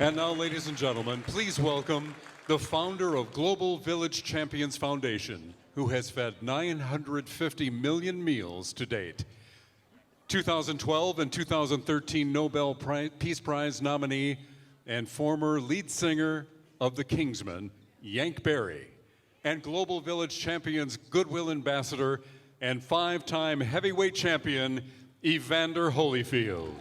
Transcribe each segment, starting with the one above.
And now, ladies and gentlemen, please welcome the founder of Global Village Champions Foundation, who has fed 950 million meals to date. 2012 and 2013 Nobel Peace Prize nominee and former lead singer of the Kingsmen, Yank, and Global Village Champions Goodwill Ambassador and five-time heavyweight champion, Evander Holyfield.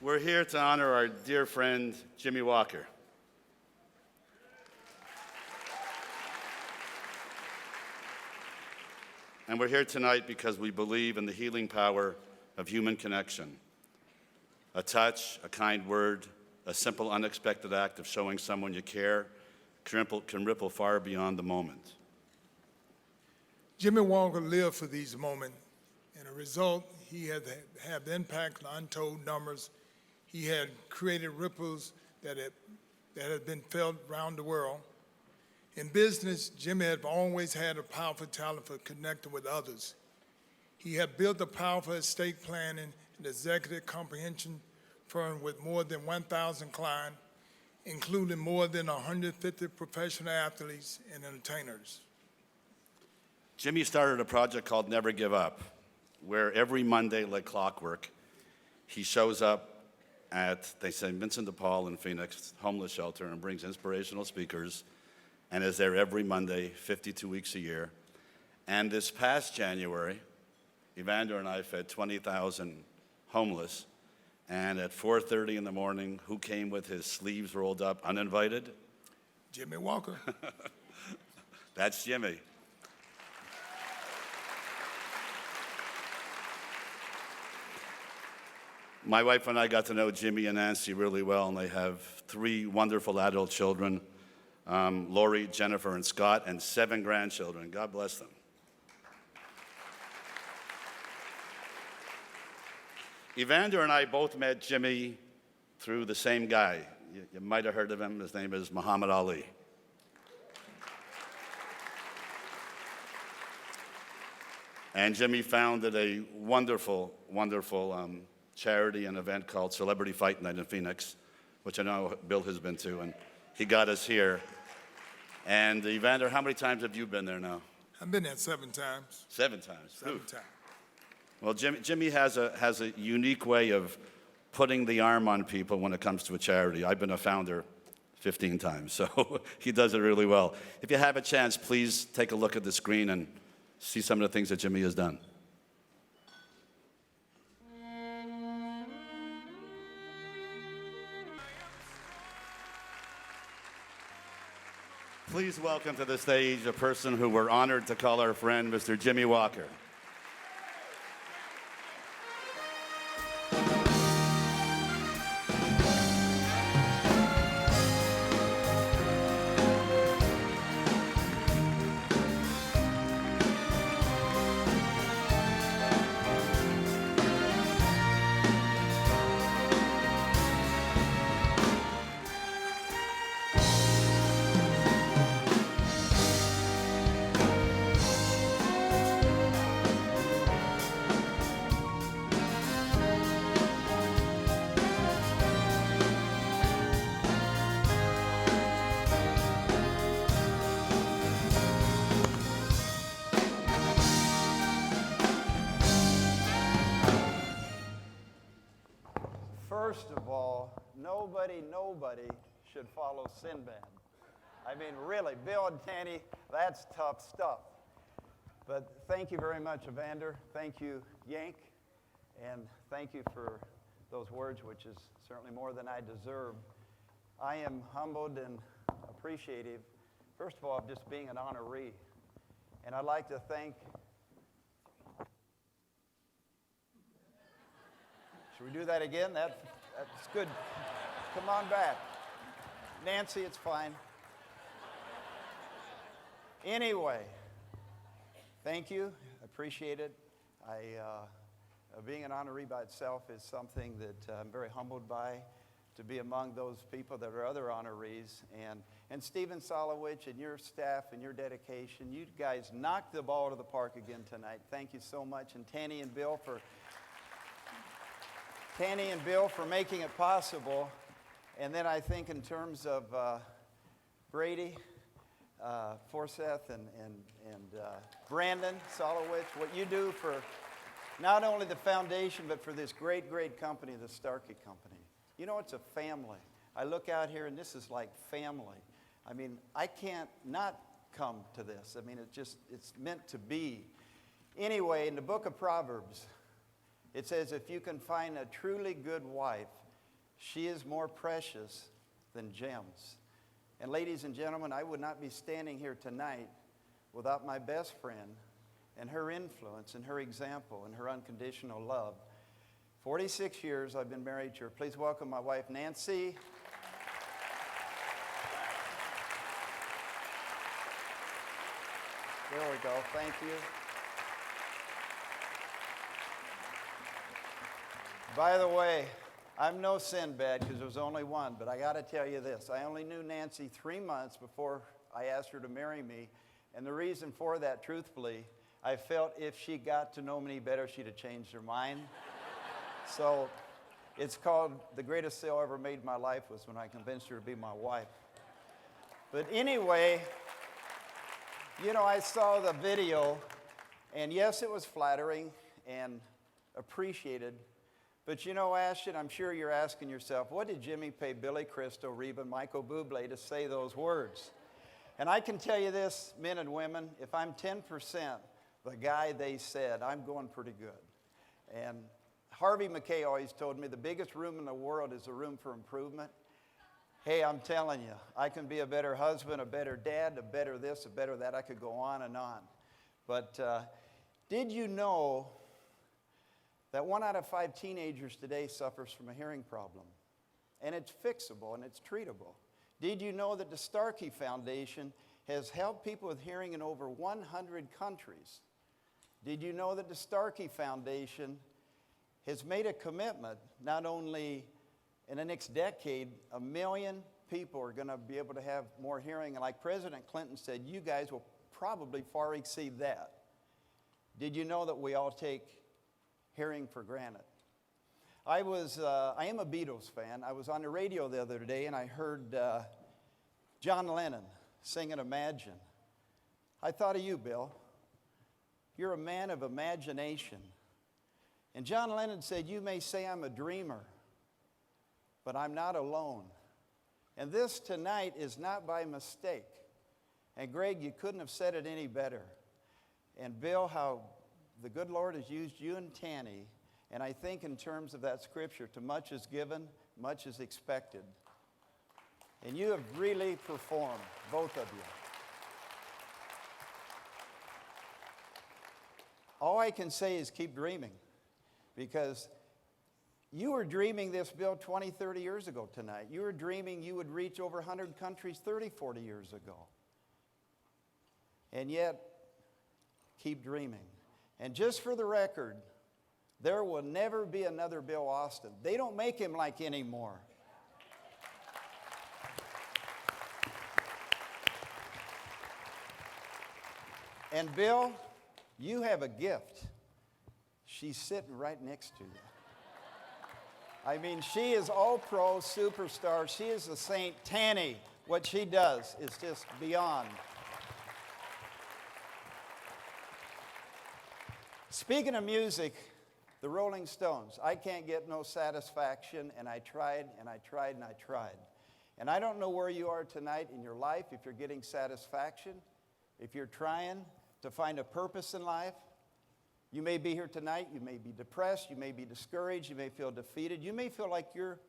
We're here to honor our dear friend, Jimmy Walker. And we're here tonight because we believe in the healing power of human connection. A touch, a kind word, a simple, unexpected act of showing someone you care can ripple far beyond the moment. Jimmy Walker lived for these moments, and as a result, he had impact on untold numbers. He had created ripples that had been felt around the world. In business, Jimmy had always had a powerful talent for connecting with others. He had built a powerful estate planning and executive comprehension firm with more than 1,000 clients, including more than 150 professional athletes and entertainers. Jimmy started a project called Never Give Up, where every Monday, like clockwork, he shows up at, they say, Vincent de Paul in Phoenix, homeless shelter, and brings inspirational speakers, and is there every Monday, 52 weeks a year. And this past January, Evander and I fed 20,000 homeless, and at 4:30 in the morning, who came with his sleeves rolled up, uninvited? Jimmy Walker. That's Jimmy. My wife and I got to know Jimmy and Nancy really well, and they have three wonderful adult children, Lori, Jennifer, and Scott, and 7 grandchildren. God bless them. Evander and I both met Jimmy through the same guy. You might have heard of him. His name is Muhammad Ali. And Jimmy founded a wonderful, wonderful charity and event called Celebrity Fight Night in Phoenix, which I know Bill has been to, and he got us here. And Evander, how many times have you been there now? I've been there 7 times. 7 times. 7 times. Well, Jimmy has a unique way of putting the arm on people when it comes to a charity. I've been a founder 15 times, so he does it really well. If you have a chance, please take a look at the screen and see some of the things that Jimmy has done. Please welcome to the stage a person who we're honored to call our friend, Mr. Jimmy Walker. First of all, nobody should follow Sinbad. I mean, really, Bill and Tanny, that's tough stuff. But thank you very much, Evander. Thank you, Yank. And thank you for those words, which is certainly more than I deserve. I am humbled and appreciative, first of all, of just being an honoree. And I'd like to thank... Should we do that again? That's good. Come on back. Nancy, it's fine. Anyway, thank you. Appreciate it. Being an honoree by itself is something that I'm very humbled by, to be among those people that are other honorees. And Stephen Solowich and your staff and your dedication, you guys knocked the ball to the park again tonight. Thank you so much. And Tanny and Bill for making it possible. And then I think in terms of Brady, Forseth, and Brandon Solowich, what you do for not only the foundation, but for this great, great company, the Starkey Company. You know, it's a family. I look out here, and this is like family. I mean, I can't not come to this. I mean, it's meant to be. Anyway, in the book of Proverbs, it says, if you can find a truly good wife, she is more precious than gems. And ladies and gentlemen, I would not be standing here tonight without my best friend and her influence and her example and her unconditional love. 46 years I've been married to her. Please welcome my wife, Nancy. There we go. Thank you. By the way, I'm no Sinbad because there was only one, but I got to tell you this. I only knew Nancy 3 months before I asked her to marry me. And the reason for that, truthfully, I felt if she got to know me better, she'd have changed her mind. So it's called the greatest sale I ever made in my life was when I convinced her to be my wife. But anyway, you know, I saw the video, and yes, it was flattering and appreciated. But you know, Ashton, I'm sure you're asking yourself, what did Jimmy pay Billy Crystal, Reba, Michael Bublé to say those words? And I can tell you this, men and women, if I'm 10% the guy they said, I'm going pretty good. And Harvey McKay always told me the biggest room in the world is a room for improvement. Hey, I'm telling you, I can be a better husband, a better dad, a better this, a better that. I could go on and on. But did you know that 1 out of 5 teenagers today suffers from a hearing problem? And it's fixable and it's treatable. Did you know that the Starkey Foundation has helped people with hearing in over 100 countries? Did you know that the Starkey Foundation has made a commitment, not only in the next decade, 1 million people are going to be able to have more hearing. And like President Clinton said, you guys will probably far exceed that. Did you know that we all take hearing for granted? I am a Beatles fan. I was on the radio the other day and I heard John Lennon singing Imagine. I thought of you, Bill. You're a man of imagination. And John Lennon said, you may say I'm a dreamer, but I'm not alone. And this tonight is not by mistake. And Greg, you couldn't have said it any better. And Bill, how the good Lord has used you and Tanny, and I think in terms of that scripture, to much is given, much is expected. And you have really performed, both of you. All I can say is keep dreaming, because you were dreaming this, Bill, 20, 30 years ago tonight. You were dreaming you would reach over 100 countries 30, 40 years ago. And yet, keep dreaming. And just for the record, there will never be another Bill Austin. They don't make him like anymore. And Bill, you have a gift. She's sitting right next to you. I mean, she is all-pro, superstar. She is the Saint Tanny. What she does is just beyond. Speaking of music, the Rolling Stones. I can't get no satisfaction, and I tried, and I tried, and I tried. And I don't know where you are tonight in your life, if you're getting satisfaction, if you're trying to find a purpose in life. You may be here tonight, you may be depressed, you may be discouraged, you may feel defeated, you may feel like you're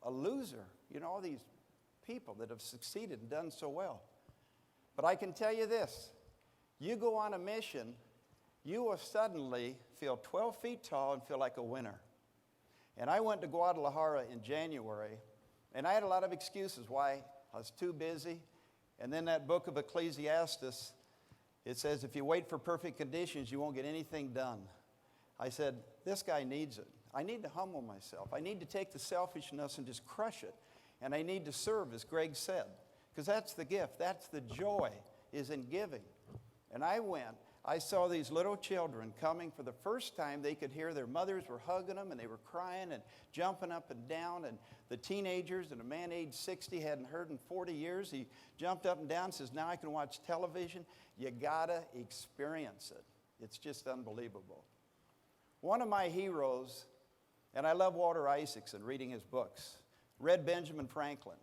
a loser. You know, all these people that have succeeded and done so well. But I can tell you this, you go on a mission, you will suddenly feel 12 feet tall and feel like a winner. And I went to Guadalajara in January, and I had a lot of excuses why I was too busy. And then that book of Ecclesiastes, it says, if you wait for perfect conditions, you won't get anything done. I said, this guy needs it. I need to humble myself. I need to take the selfishness and just crush it. And I need to serve, as Greg said. because that's the gift. That's the joy, is in giving. And I went. I saw these little children coming for the first time. They could hear their mothers were hugging them, and they were crying and jumping up and down. And the teenagers, and a man aged 60 hadn't heard in 40 years. He jumped up and down and says, now I can watch television. You gotta experience it. It's just unbelievable. One of my heroes, and I love Walter Isaacson, reading his books, read Benjamin Franklin.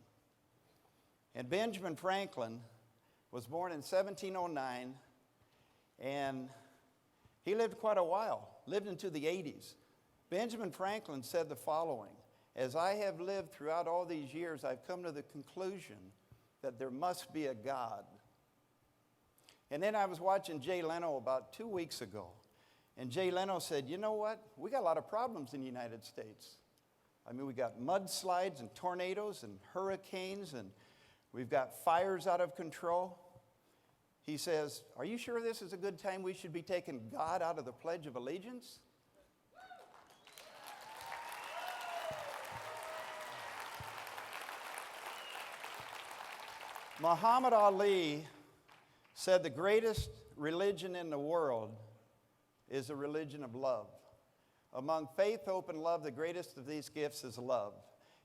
And Benjamin Franklin was born in 1709, and he lived quite a while, lived into the 80s. Benjamin Franklin said the following: as I have lived throughout all these years, I've come to the conclusion that there must be a God. And then I was watching Jay Leno about 2 weeks ago, and Jay Leno said, you know what? We got a lot of problems in the United States. I mean, we got mudslides and tornadoes and hurricanes, and we've got fires out of control. He says, are you sure this is a good time we should be taking God out of the Pledge of Allegiance? Muhammad Ali said the greatest religion in the world is a religion of love. Among faith, hope, and love, the greatest of these gifts is love.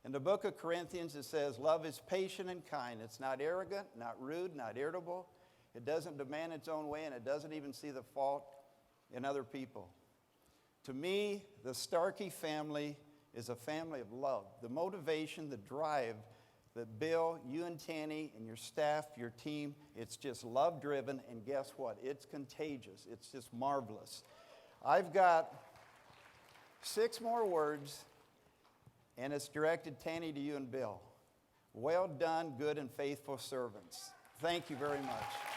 In the book of Corinthians, it says, love is patient and kind. It's not arrogant, not rude, not irritable. It doesn't demand its own way, and it doesn't even see the fault in other people. To me, the Starkey family is a family of love. The motivation, the drive that Bill, you and Tanny, and your staff, your team, it's just love-driven, and guess what? It's contagious. It's just marvelous. I've got 6 more words, and it's directed, Tanny, to you and Bill. Well done, good and faithful servants. Thank you very much.